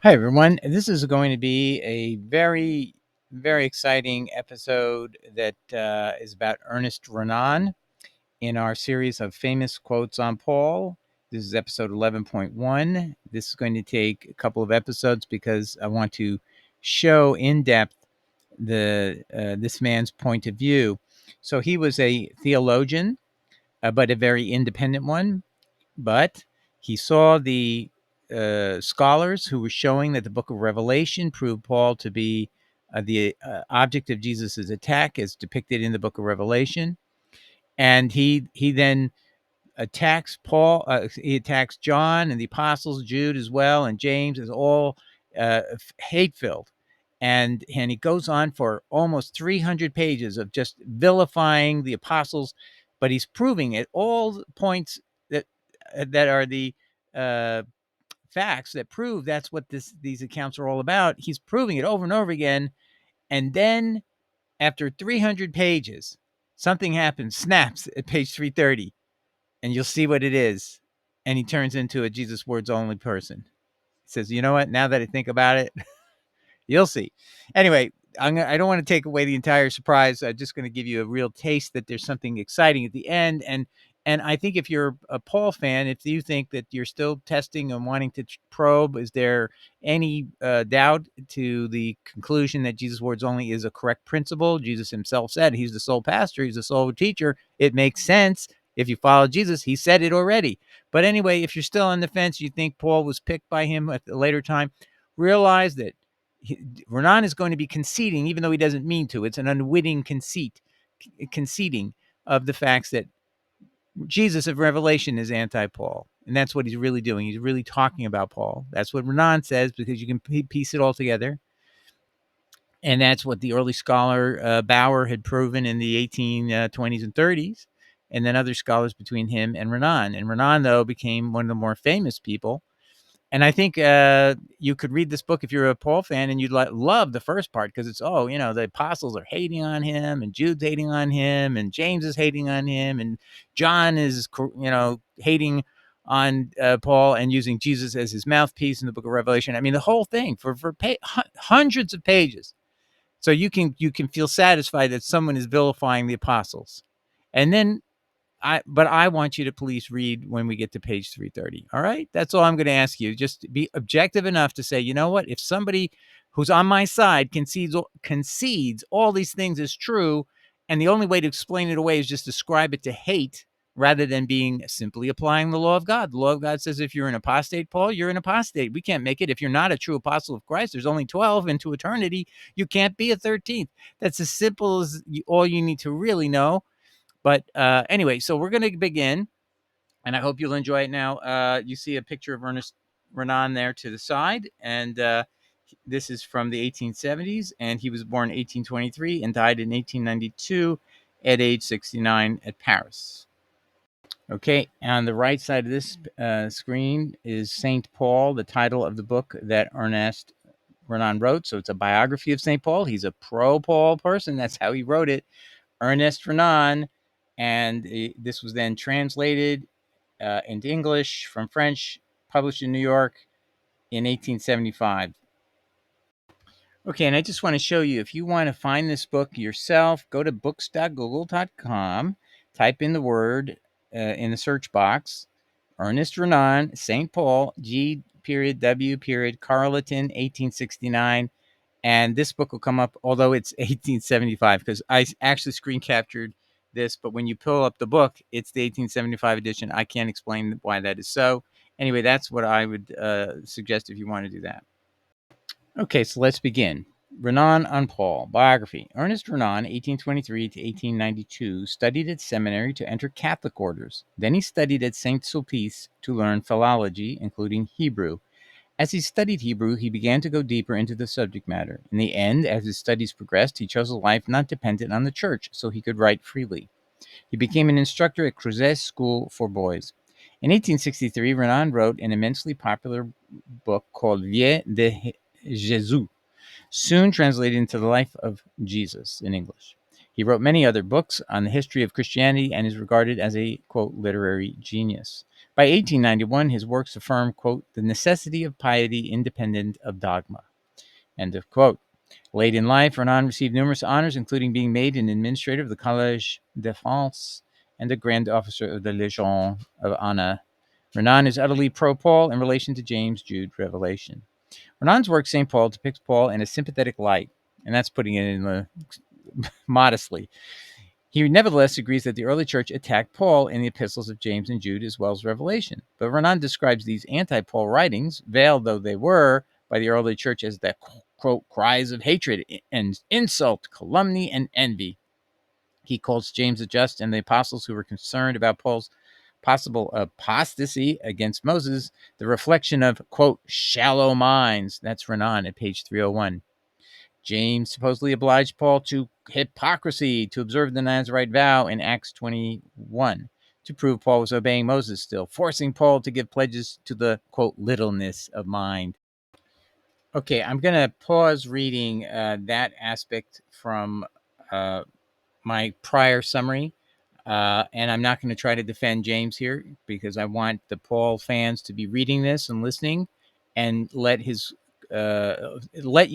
Hi, everyone. This is going to be a very, very exciting episode that is about Ernest Renan in our series of famous quotes on Paul. This is episode 11.1. This is going to take a couple of episodes because I want to show in depth this man's point of view. So he was a theologian, but a very independent one. But he saw the scholars who were showing that the book of Revelation proved Paul to be the object of Jesus's attack as depicted in the book of Revelation. And he then attacks Paul. He attacks John and the apostles, Jude as well, and James as all hate-filled. And he goes on for almost 300 pages of just vilifying the apostles, but he's proving at all points that are the uh, facts that prove that's what these accounts are all about. He's proving it over and over again, and then after 300 pages, something happens, snaps at page 330, and you'll see what it is. And he turns into a Jesus words only person. He says, "You know what? Now that I think about it, you'll see." Anyway, I don't want to take away the entire surprise. I'm just going to give you a real taste that there's something exciting at the end. And I think if you're a Paul fan, if you think that you're still testing and wanting to probe, is there any doubt to the conclusion that Jesus words only is a correct principle? Jesus himself said he's the sole pastor, he's the sole teacher. It makes sense. If you follow Jesus, he said it already. But anyway, if you're still on the fence, you think Paul was picked by him at a later time, realize that Renan is going to be conceding, even though he doesn't mean to. It's an unwitting conceding of the facts that Jesus of Revelation is anti-Paul. And that's what he's really doing. He's really talking about Paul. That's what Renan says, because you can piece it all together. And that's what the early scholar Bauer had proven in the 1820s and 30s. And then other scholars between him and Renan. And Renan, though, became one of the more famous people. And I think you could read this book if you're a Paul fan, and you'd love the first part, because it's, the apostles are hating on him, and Jude's hating on him, and James is hating on him, and John is, hating on Paul and using Jesus as his mouthpiece in the book of Revelation. I mean, the whole thing for hundreds of pages. So you can feel satisfied that someone is vilifying the apostles. And then but I want you to please read when we get to page 330. All right? That's all I'm going to ask you. Just be objective enough to say, you know what? If somebody who's on my side concedes all these things is true, and the only way to explain it away is just ascribe it to hate rather than being simply applying the law of God. The law of God says if you're an apostate, Paul, you're an apostate. We can't make it. If you're not a true apostle of Christ, there's only 12 into eternity. You can't be a 13th. That's as simple as all you need to really know. But anyway, so we're going to begin, and I hope you'll enjoy it now. You see a picture of Ernest Renan there to the side, and this is from the 1870s, and he was born in 1823 and died in 1892 at age 69 at Paris. Okay, on the right side of this screen is St. Paul, the title of the book that Ernest Renan wrote. So it's a biography of St. Paul. He's a pro-Paul person. That's how he wrote it. Ernest Renan, and this was then translated into English from French, published in New York in 1875. Okay, and I just want to show you, if you want to find this book yourself, go to books.google.com, type in the word in the search box, Ernest Renan, St. Paul, G.W. Carleton, 1869, and this book will come up, although it's 1875, because I actually screen captured this, but when you pull up the book, it's the 1875 edition. I can't explain why that is so. Anyway, that's what I would suggest if you want to do that. Okay, so let's begin. Renan on Paul. Biography. Ernest Renan, 1823 to 1892, studied at seminary to enter Catholic orders. Then he studied at St. Sulpice to learn philology, including Hebrew. As he studied Hebrew, he began to go deeper into the subject matter. In the end, as his studies progressed, he chose a life not dependent on the church, so he could write freely. He became an instructor at Creuset's School for Boys. In 1863, Renan wrote an immensely popular book called Vie de Jésus, soon translated into The Life of Jesus in English. He wrote many other books on the history of Christianity and is regarded as a, quote, literary genius. By 1891, his works affirm, quote, the necessity of piety independent of dogma, end of quote. Late in life, Renan received numerous honors, including being made an administrator of the Collège de France and a Grand Officer of the Légion of Honor. Renan is utterly pro-Paul in relation to James, Jude, Revelation. Renan's work, St. Paul, depicts Paul in a sympathetic light, and that's putting it in the modestly. He nevertheless agrees that the early church attacked Paul in the epistles of James and Jude as well as Revelation. But Renan describes these anti-Paul writings, veiled though they were by the early church, as the, quote, cries of hatred and insult, calumny, and envy. He calls James the just and the apostles who were concerned about Paul's possible apostasy against Moses the reflection of, quote, shallow minds. That's Renan at page 301. James supposedly obliged Paul to hypocrisy to observe the Nazirite vow in Acts 21 to prove Paul was obeying Moses still, forcing Paul to give pledges to the, quote, littleness of mind. Okay, I'm going to pause reading that aspect from my prior summary. And I'm not going to try to defend James here because I want the Paul fans to be reading this and listening and let you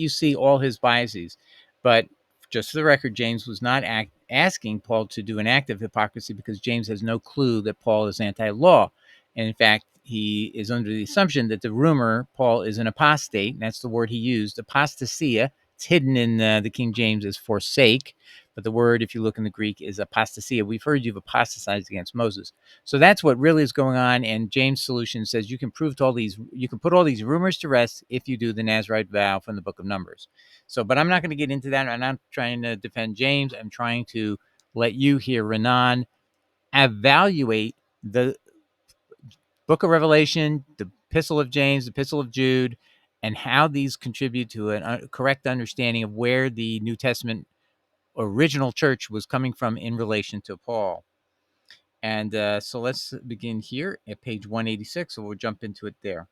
see all his biases. But just for the record, James was not asking Paul to do an act of hypocrisy because James has no clue that Paul is anti-law. And in fact, he is under the assumption that the rumor Paul is an apostate, and that's the word he used, apostasia. It's hidden in the King James as forsake. But the word, if you look in the Greek, is apostasia. We've heard you've apostatized against Moses. So that's what really is going on. And James' solution says you can put all these rumors to rest if you do the Nazirite vow from the book of Numbers. So, but I'm not going to get into that. I'm not trying to defend James. I'm trying to let you hear Renan evaluate the book of Revelation, the epistle of James, the epistle of Jude, and how these contribute to a correct understanding of where the New Testament original church was coming from in relation to Paul. And so let's begin here at page 186. So we'll jump into it there.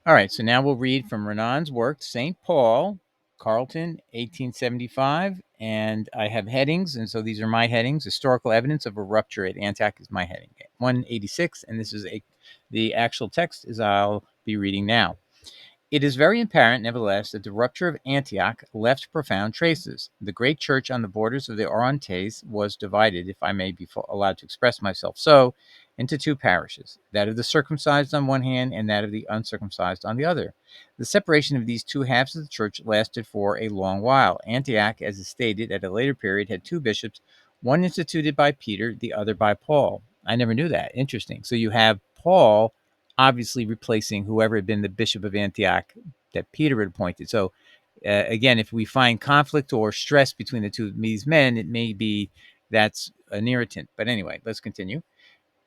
All right. So now we'll read from Renan's work, St. Paul, Carleton, 1875. And I have headings. And so these are my headings. Historical evidence of a rupture at Antioch is my heading. 186. And this is the actual text as I'll be reading now. It is very apparent, nevertheless, that the rupture of Antioch left profound traces. The great church on the borders of the Orontes was divided, if I may be allowed to express myself so, into two parishes, that of the circumcised on one hand and that of the uncircumcised on the other. The separation of these two halves of the church lasted for a long while. Antioch, as is stated at a later period, had two bishops, one instituted by Peter, the other by Paul. I never knew that. Interesting. So you have Paul obviously replacing whoever had been the bishop of Antioch that Peter had appointed. So again, if we find conflict or stress between the two of these men, it may be that's an irritant. But anyway, let's continue.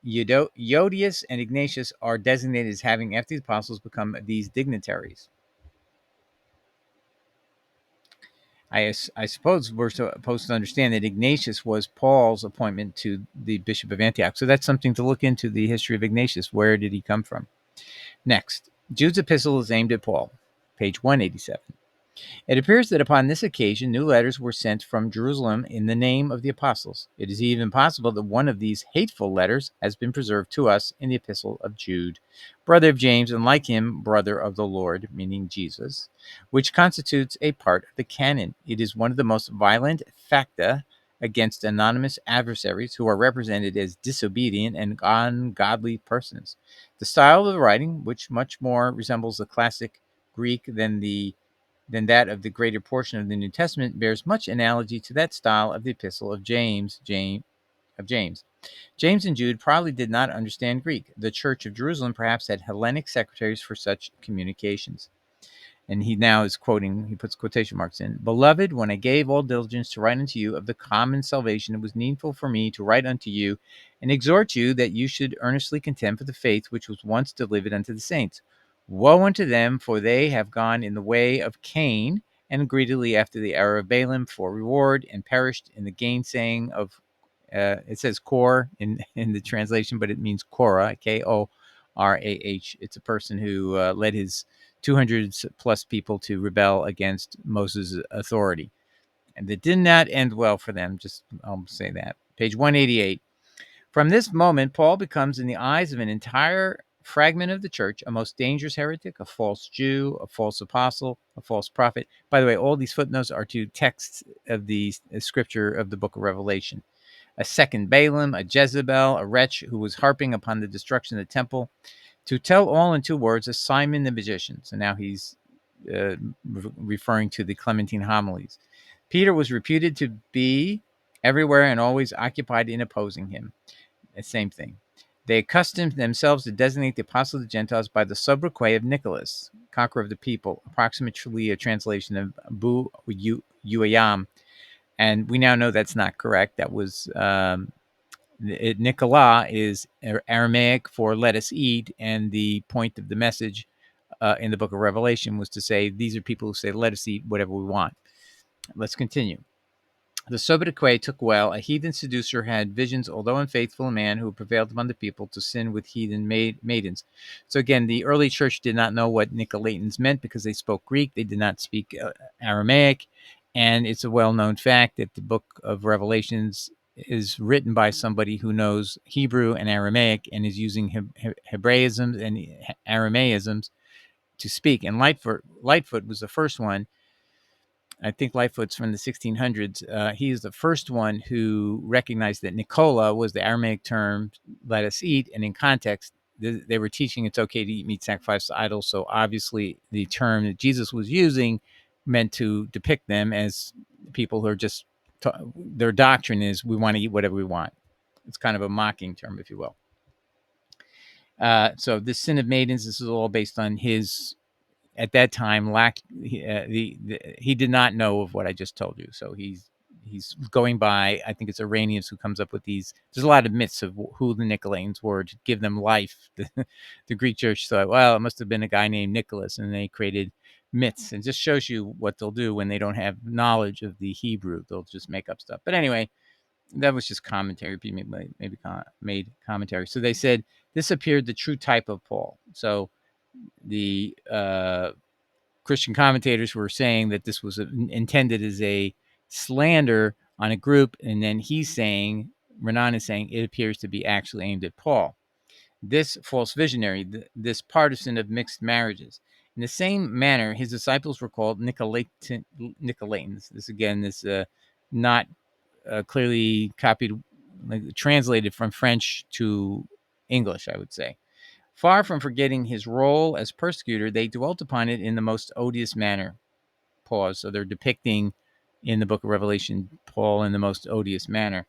Euodius and Ignatius are designated as having, after the apostles, become these dignitaries. I suppose we're supposed to understand that Ignatius was Paul's appointment to the bishop of Antioch. So that's something to look into, the history of Ignatius. Where did he come from? Next, Jude's epistle is aimed at Paul, page 187. It appears that upon this occasion, new letters were sent from Jerusalem in the name of the apostles. It is even possible that one of these hateful letters has been preserved to us in the epistle of Jude, brother of James, and like him, brother of the Lord, meaning Jesus, which constitutes a part of the canon. It is one of the most violent facta against anonymous adversaries who are represented as disobedient and ungodly persons. The style of the writing, which much more resembles the classic Greek than that of the greater portion of the New Testament, bears much analogy to that style of the epistle of James. James and Jude probably did not understand Greek. The Church of Jerusalem perhaps had Hellenic secretaries for such communications. And he now is quoting, he puts quotation marks in. Beloved, when I gave all diligence to write unto you of the common salvation, it was needful for me to write unto you and exhort you that you should earnestly contend for the faith which was once delivered unto the saints. Woe unto them, for they have gone in the way of Cain, and greedily after the error of Balaam for reward, and perished in the gainsaying of, it says Kor in the translation, but it means Korah, Korah. It's a person who led his 200 plus people to rebel against Moses' authority. and that did not end well for them. Just I'll say that. Page 188. From this moment, Paul becomes, in the eyes of an entire fragment of the church, a most dangerous heretic, a false Jew, a false apostle, a false prophet. By the way, all these footnotes are to texts of the scripture of the book of Revelation. A second Balaam, a Jezebel, a wretch who was harping upon the destruction of the temple. To tell all in 2 words, a Simon the magician. So now he's referring to the Clementine homilies. Peter was reputed to be everywhere and always occupied in opposing him. The same thing. They accustomed themselves to designate the apostle of the Gentiles by the sobriquet of Nicholas, conqueror of the people, approximately a translation of Bu Uayam. And we now know that's not correct. That was Nicola is Aramaic for let us eat, and the point of the message in the book of Revelation was to say these are people who say let us eat whatever we want. Let's continue. The sobriquet took well. A heathen seducer had visions, although unfaithful, a man who prevailed among the people to sin with heathen maidens. So again, the early church did not know what Nicolaitans meant because they spoke Greek. They did not speak Aramaic. And it's a well-known fact that the book of Revelations is written by somebody who knows Hebrew and Aramaic and is using Hebraisms and Aramaisms to speak. And Lightfoot was the first one. I think Lightfoot's from the 1600s. He is the first one who recognized that Nicola was the Aramaic term, let us eat. And in context, they were teaching it's okay to eat meat sacrificed to idols. So obviously the term that Jesus was using meant to depict them as people who are just, their doctrine is we want to eat whatever we want. It's kind of a mocking term, if you will. So this sin of maidens, this is all based on his, at that time, he did not know of what I just told you. So he's going by, I think it's Iranians who comes up with these. There's a lot of myths of who the Nicolaitans were to give them life. The Greek church thought, well, it must have been a guy named Nicholas, and they created myths. And just shows you what they'll do when they don't have knowledge of the Hebrew. They'll just make up stuff. But anyway, that was just commentary. Maybe made commentary. So they said this appeared the true type of Paul. So the Christian commentators were saying that this was intended as a slander on a group, and then Renan is saying it appears to be actually aimed at Paul. This false visionary, this partisan of mixed marriages. In the same manner, his disciples were called Nicolaitans. This again is not clearly copied, translated from French to English, I would say. Far from forgetting his role as persecutor, they dwelt upon it in the most odious manner. Pause. So they're depicting in the book of Revelation Paul in the most odious manner.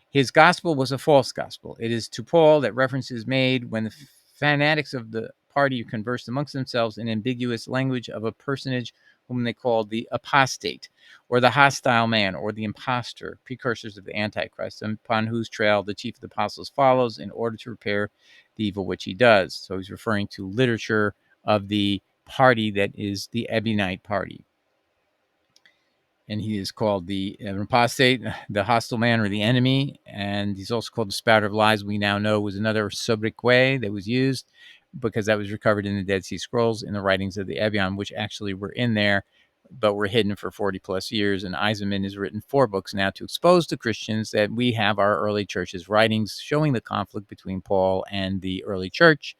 His gospel was a false gospel. It is to Paul that reference is made when the fanatics of the party conversed amongst themselves in ambiguous language of a personage whom they called the apostate, or the hostile man, or the impostor, precursors of the Antichrist, upon whose trail the chief of the apostles follows in order to repair the evil which he does. So he's referring to literature of the party that is the Ebionite party. And he is called the apostate, the hostile man, or the enemy. And he's also called the spouter of lies. We now know was another sobriquet that was used because that was recovered in the Dead Sea Scrolls in the writings of the Ebion, which actually were in there, but were hidden for 40 plus years. And Eisenman has written 4 books now to expose to Christians that we have our early church's writings showing the conflict between Paul and the early church.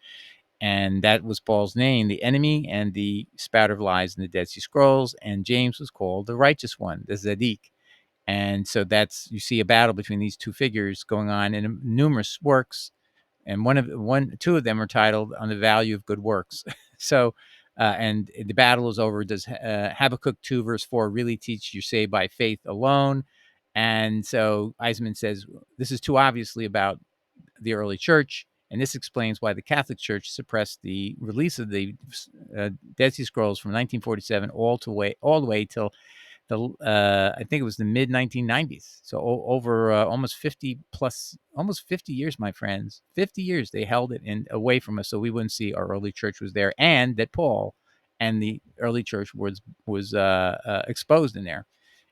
And that was Paul's name, the enemy, and the spouter of lies in the Dead Sea Scrolls. And James was called the righteous one, the Zadik. And so you see a battle between these 2 figures going on in numerous works. And two of them are titled "On the Value of Good Works." So, and the battle is over. Does Habakkuk 2 verse 4 really teach you're saved by faith alone? And so Eisman says this is too obviously about the early church, and this explains why the Catholic Church suppressed the release of the Dead Sea Scrolls from 1947 all the way till I think it was the mid 1990s. So over almost 50 years, my friends, 50 years they held it away from us, so we wouldn't see our early church was there, and that Paul and the early church was exposed in there.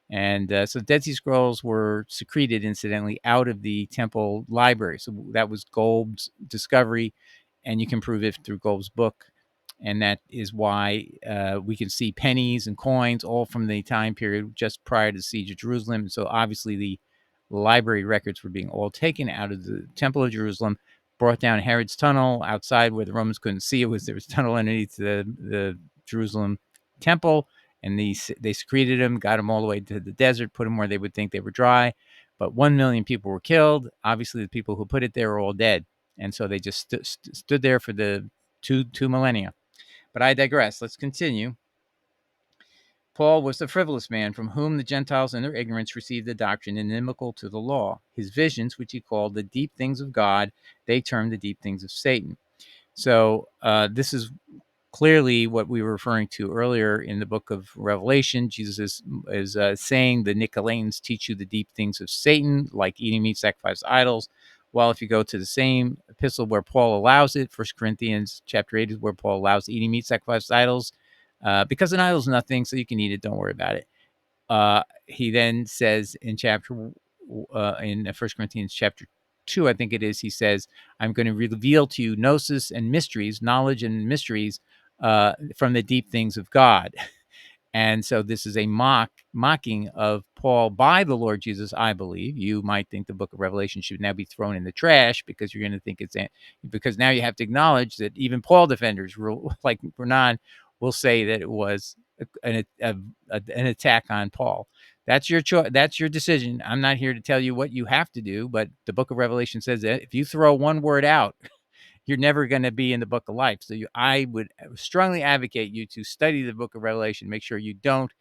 And so Dead Sea Scrolls were secreted, incidentally, out of the temple library. So that was Golb's discovery, and you can prove it through Golb's book. And that is why we can see pennies and coins all from the time period just prior to the siege of Jerusalem. And so obviously the library records were being all taken out of the Temple of Jerusalem, brought down Herod's tunnel outside where the Romans couldn't see it. There was a tunnel underneath the Jerusalem temple, and they secreted them, got them all the way to the desert, put them where they would think they were dry. But 1 million people were killed. Obviously, the people who put it there were all dead, and so they just stood there for the two millennia. But I digress. Let's continue. Paul was the frivolous man from whom the Gentiles in their ignorance received the doctrine inimical to the law. His visions, which he called the deep things of God, they termed the deep things of Satan. So this is clearly what we were referring to earlier in the book of Revelation. Jesus is saying the Nicolaitans teach you the deep things of Satan, like eating meat sacrificed to idols. Well, if you go to the same epistle where Paul allows it, 1 Corinthians chapter 8 is where Paul allows eating meat sacrificed to idols, because an idol is nothing, so you can eat it. Don't worry about it. He then says in in 1 Corinthians chapter 2, I think it is, he says, I'm going to reveal to you gnosis and mysteries, knowledge and mysteries from the deep things of God. And so this is a mocking of Paul by the Lord Jesus, I believe. You might think the book of Revelation should now be thrown in the trash because you're going to think because now you have to acknowledge that even Paul defenders, like Renan, will say that it was an attack on Paul. That's your choice. That's your decision. I'm not here to tell you what you have to do, but the book of Revelation says that if you throw one word out, you're never going to be in the book of life. So I would strongly advocate you to study the book of Revelation. Make sure you don't,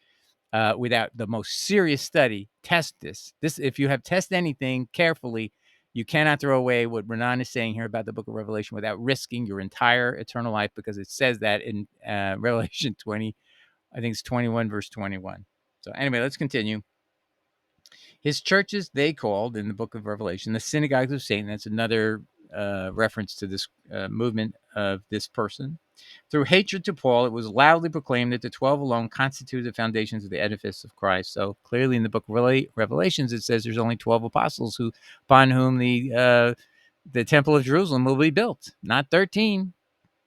without the most serious study, test this. If you have tested anything carefully, you cannot throw away what Renan is saying here about the book of Revelation without risking your entire eternal life, because it says that in Revelation 20, I think it's 21, verse 21. So anyway, let's continue. His churches they called in the book of Revelation the synagogues of Satan. That's another reference to this movement of this person. Through hatred to Paul, it was loudly proclaimed that the 12 alone constituted the foundations of the edifice of Christ. So clearly in the book of Revelations, it says there's only 12 apostles upon whom the temple of Jerusalem will be built, not 13.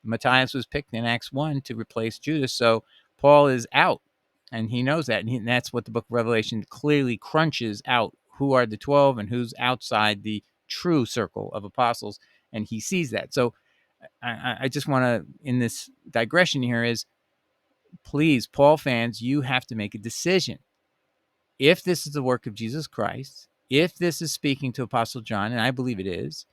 Matthias was picked in Acts 1 to replace Judas. So Paul is out, and he knows that. And that's what the book of Revelation clearly crunches out. Who are the 12 and who's outside the true circle of apostles? And he sees that. So I just want to, in this digression here, is please, Paul fans, you have to make a decision. If this is the work of Jesus Christ, if this is speaking to Apostle John, and I believe it is,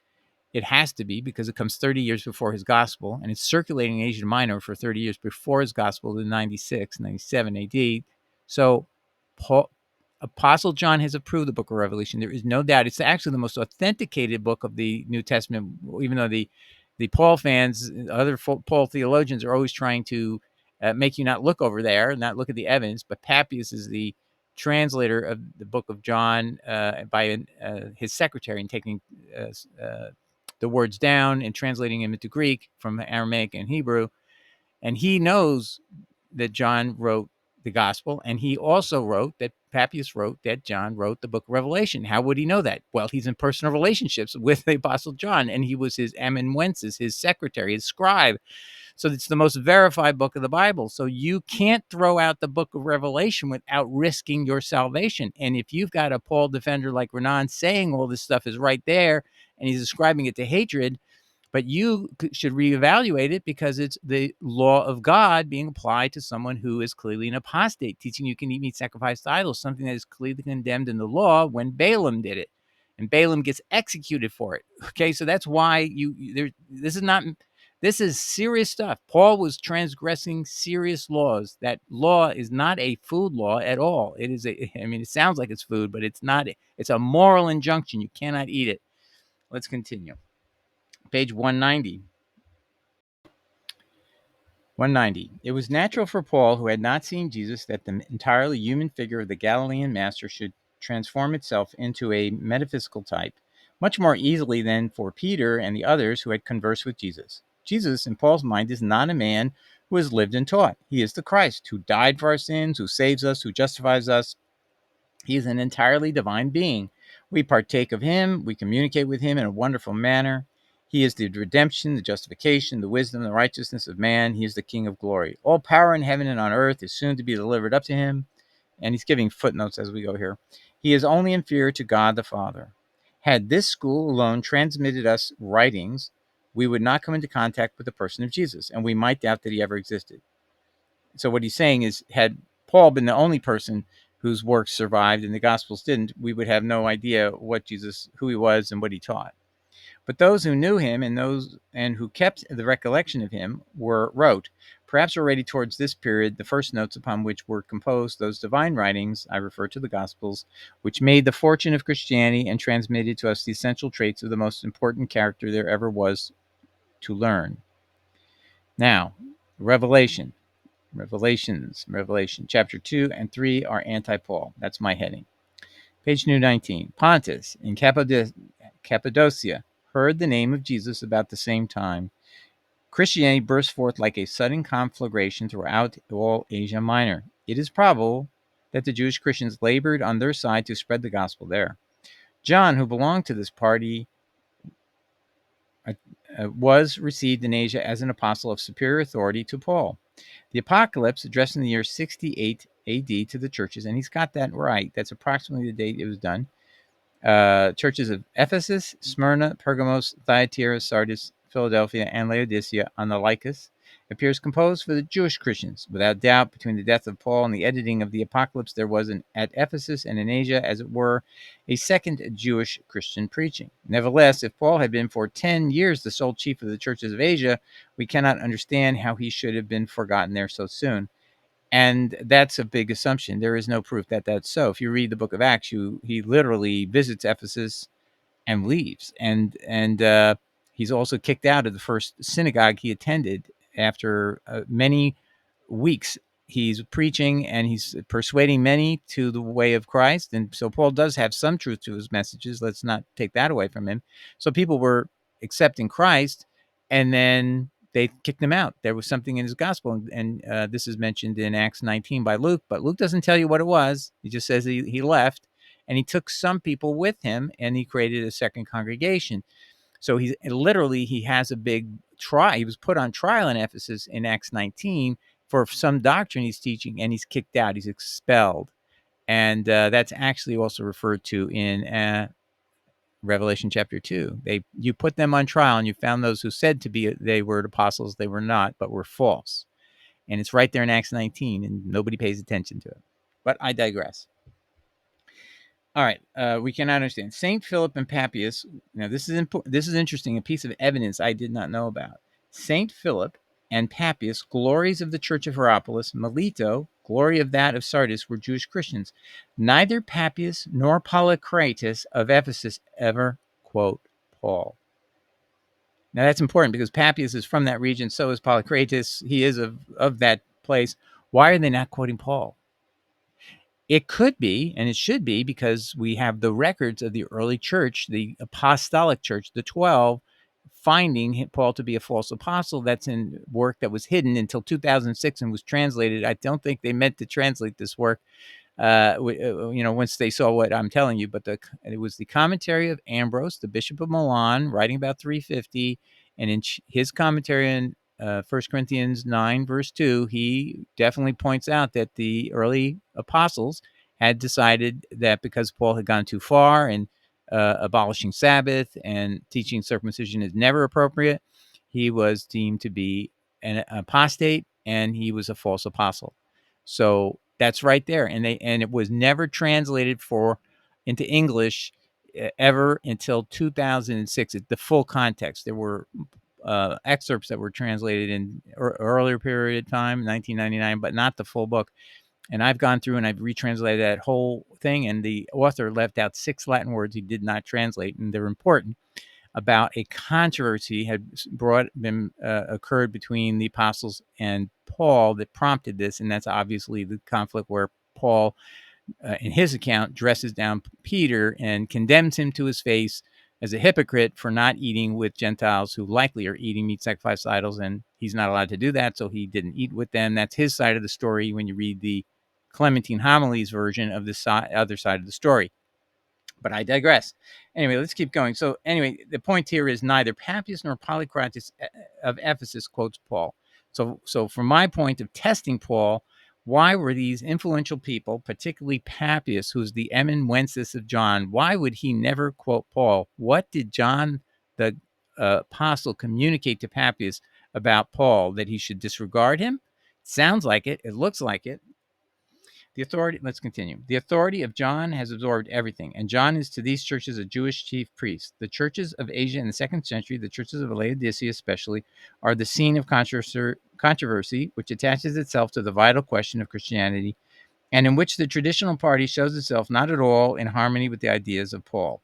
it has to be, because it comes 30 years before his gospel, and it's circulating in Asia Minor for 30 years before his gospel in 96, 97 AD. So Apostle John has approved the book of Revelation. There is no doubt. It's actually the most authenticated book of the New Testament, even though the Paul fans, other Paul theologians are always trying to make you not look over there, not look at the evidence. But Papias is the translator of the book of John by his secretary, and taking the words down and translating them into Greek from Aramaic and Hebrew. And he knows that John wrote the gospel. And he also wrote that Papias wrote that John wrote the book of Revelation. How would he know that? Well, he's in personal relationships with the apostle John, and he was his amanuensis, his secretary, his scribe. So it's the most verified book of the Bible. So you can't throw out the book of Revelation without risking your salvation. And if you've got a Paul defender like Renan saying all this stuff is right there, and he's ascribing it to hatred, but you should reevaluate it because it's the law of God being applied to someone who is clearly an apostate, teaching you can eat meat sacrificed to idols, something that is clearly condemned in the law when Balaam did it. And Balaam gets executed for it. Okay, so that's why this is serious stuff. Paul was transgressing serious laws. That law is not a food law at all. It is it sounds like it's food, but it's not. It's a moral injunction. You cannot eat it. Let's continue. Page 190. 190. It was natural for Paul, who had not seen Jesus, that the entirely human figure of the Galilean master should transform itself into a metaphysical type, much more easily than for Peter and the others who had conversed with Jesus. Jesus, in Paul's mind, is not a man who has lived and taught. He is the Christ, who died for our sins, who saves us, who justifies us. He is an entirely divine being. We partake of him. We communicate with him in a wonderful manner. He is the redemption, the justification, the wisdom, the righteousness of man. He is the King of glory. All power in heaven and on earth is soon to be delivered up to him. And he's giving footnotes as we go here. He is only inferior to God the Father. Had this school alone transmitted us writings, we would not come into contact with the person of Jesus, and we might doubt that he ever existed. So what he's saying is, had Paul been the only person whose works survived and the Gospels didn't, we would have no idea what Jesus, who he was, and what he taught. But those who knew him and who kept the recollection of him wrote, perhaps already towards this period, the first notes upon which were composed those divine writings, I refer to the Gospels, which made the fortune of Christianity and transmitted to us the essential traits of the most important character there ever was to learn. Now, Revelation. Revelation. Chapter 2 and 3 are anti-Paul. That's my heading. Page 19. Pontus in Cappadocia heard the name of Jesus about the same time. Christianity burst forth like a sudden conflagration throughout all Asia Minor. It is probable that the Jewish Christians labored on their side to spread the gospel there. John, who belonged to this party, was received in Asia as an apostle of superior authority to Paul. The Apocalypse, addressed in the year 68 AD to the churches, and he's got that right. That's approximately the date it was done. Churches of Ephesus, Smyrna, Pergamos, Thyatira, Sardis, Philadelphia, and Laodicea on the Lycus, appears composed for the Jewish Christians. Without doubt, between the death of Paul and the editing of the Apocalypse, there was at Ephesus and in Asia, as it were, a second Jewish Christian preaching. Nevertheless, if Paul had been for 10 years the sole chief of the churches of Asia, we cannot understand how he should have been forgotten there so soon. And that's a big assumption. There is no proof that that's so. If you read the book of Acts, he literally visits Ephesus and leaves. And he's also kicked out of the first synagogue he attended after many weeks. He's preaching and he's persuading many to the way of Christ. And so Paul does have some truth to his messages. Let's not take that away from him. So people were accepting Christ, and then they kicked him out. There was something in his gospel. And this is mentioned in Acts 19 by Luke, but Luke doesn't tell you what it was. He just says he left, and he took some people with him, and he created a second congregation. So he has a big trial. He was put on trial in Ephesus in Acts 19 for some doctrine he's teaching, and he's kicked out. He's expelled. And that's actually also referred to in Revelation chapter 2. You put them on trial, and you found those who said they were apostles. They were not, but were false. And it's right there in Acts 19, and nobody pays attention to it. But I digress. All right, we cannot understand. Saint Philip and Papias. Now, this is interesting. A piece of evidence I did not know about. Saint Philip and Papias, glories of the Church of Hierapolis, Melito, glory of that of Sardis, were Jewish Christians. Neither Papias nor Polycrates of Ephesus ever quote Paul. Now, that's important because Papias is from that region. So is Polycrates. He is of that place. Why are they not quoting Paul? It could be, and it should be, because we have the records of the early church, the apostolic church, the 12, finding Paul to be a false apostle. That's in work that was hidden until 2006 and was translated. I don't think they meant to translate this work, once they saw what I'm telling you. But it was the commentary of Ambrose, the Bishop of Milan, writing about 350, and in his commentary in 1 Corinthians 9, verse 2, he definitely points out that the early apostles had decided that because Paul had gone too far and abolishing Sabbath and teaching circumcision is never appropriate, he was deemed to be an apostate and he was a false apostle. So that's right there. And it was never translated into English ever until 2006. The full context. There were excerpts that were translated in earlier period of time, 1999, but not the full book. And I've gone through and I've retranslated that whole thing, and the author left out 6 Latin words he did not translate, and they're important, about a controversy had occurred between the apostles and Paul that prompted this, and that's obviously the conflict where Paul, in his account, dresses down Peter and condemns him to his face as a hypocrite for not eating with Gentiles who likely are eating meat sacrificed to idols, and he's not allowed to do that, so he didn't eat with them. That's his side of the story when you read the Clementine Homilies version of the other side of the story. But I digress. Anyway, let's keep going. So anyway, the point here is neither Papias nor Polycrates of Ephesus quotes Paul. So from my point of testing Paul, why were these influential people, particularly Papias, who's the amanuensis of John, why would he never quote Paul? What did John the apostle communicate to Papias about Paul, that he should disregard him? Sounds like it. It looks like it. The authority, let's continue. The authority of John has absorbed everything, and John is to these churches a Jewish chief priest. The churches of Asia in the second century, the churches of Laodicea especially, are the scene of controversy which attaches itself to the vital question of Christianity, and in which the traditional party shows itself not at all in harmony with the ideas of Paul.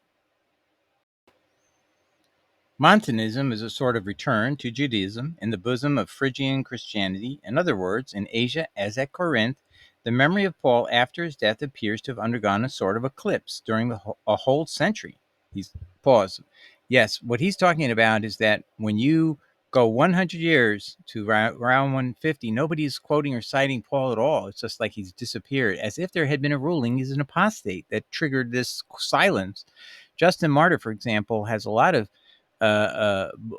Montanism is a sort of return to Judaism in the bosom of Phrygian Christianity. In other words, in Asia, as at Corinth, the memory of Paul after his death appears to have undergone a sort of eclipse during a whole century. He's pause. Yes, what he's talking about is that when you go 100 years to around 150, nobody's quoting or citing Paul at all. It's just like he's disappeared, as if there had been a ruling he's an apostate that triggered this silence. Justin Martyr, for example, has a lot of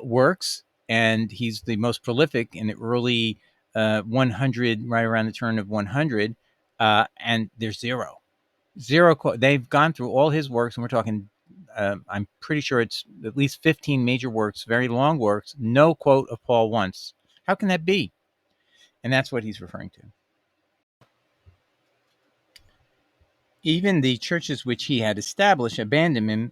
works, and he's the most prolific in the early 100, right around the turn of 100, and there's zero quote. They've gone through all his works, and we're talking, I'm pretty sure it's at least 15 major works, very long works, no quote of Paul once. How can that be? And that's what he's referring to. Even the churches which he had established abandoned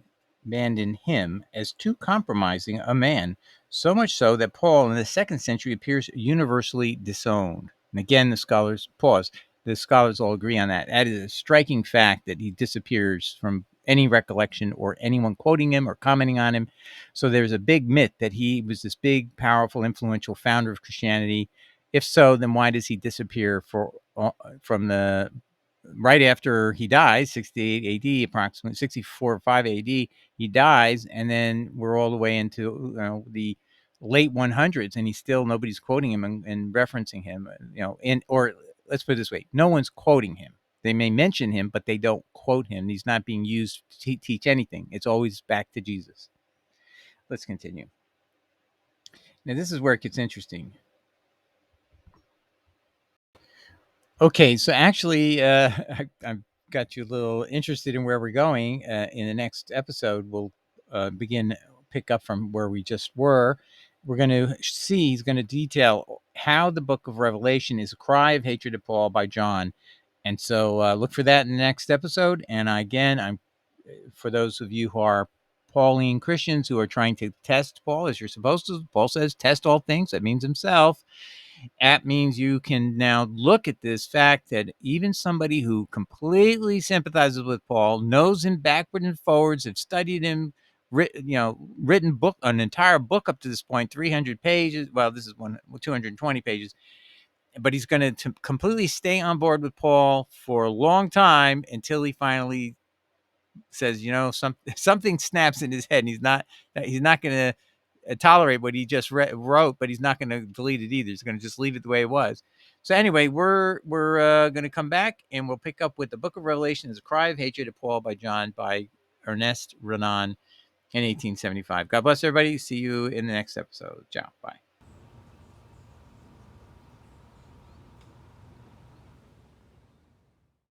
him as too compromising a man, so much so that Paul in the second century appears universally disowned. And again, the scholars pause. The scholars all agree on that. That is a striking fact, that he disappears from any recollection or anyone quoting him or commenting on him. So there's a big myth that he was this big, powerful, influential founder of Christianity. If so, then why does he disappear from the right after he dies, 68 AD, approximately 64 or 5 AD, he dies, and then we're all the way into the late 100s, and nobody's quoting him and referencing him, or let's put it this way, no one's quoting him. They may mention him, but they don't quote him. He's not being used to teach anything. It's always back to Jesus. Let's continue. Now, this is where it gets interesting. Okay, so actually, I've got you a little interested in where we're going. In the next episode, we'll pick up from where we just were. We're going to see, he's going to detail how the book of Revelation is a cry of hatred of Paul by John. And so look for that in the next episode. And again, for those of you who are Pauline Christians who are trying to test Paul as you're supposed to, Paul says, test all things. That means himself. That means you can now look at this fact that even somebody who completely sympathizes with Paul, knows him backward and forwards, have studied him, written book, an entire book up to this point, 300 pages. Well, this is 220 pages, but he's going to completely stay on board with Paul for a long time until he finally says, something snaps in his head, and he's not going to tolerate what he just wrote, but he's not going to delete it either. He's going to just leave it the way it was. So anyway, we're going to come back, and we'll pick up with the Book of Revelation as a Cry of Hatred of Paul by John, by Ernest Renan in 1875. God bless everybody. See you in the next episode. Ciao. Bye.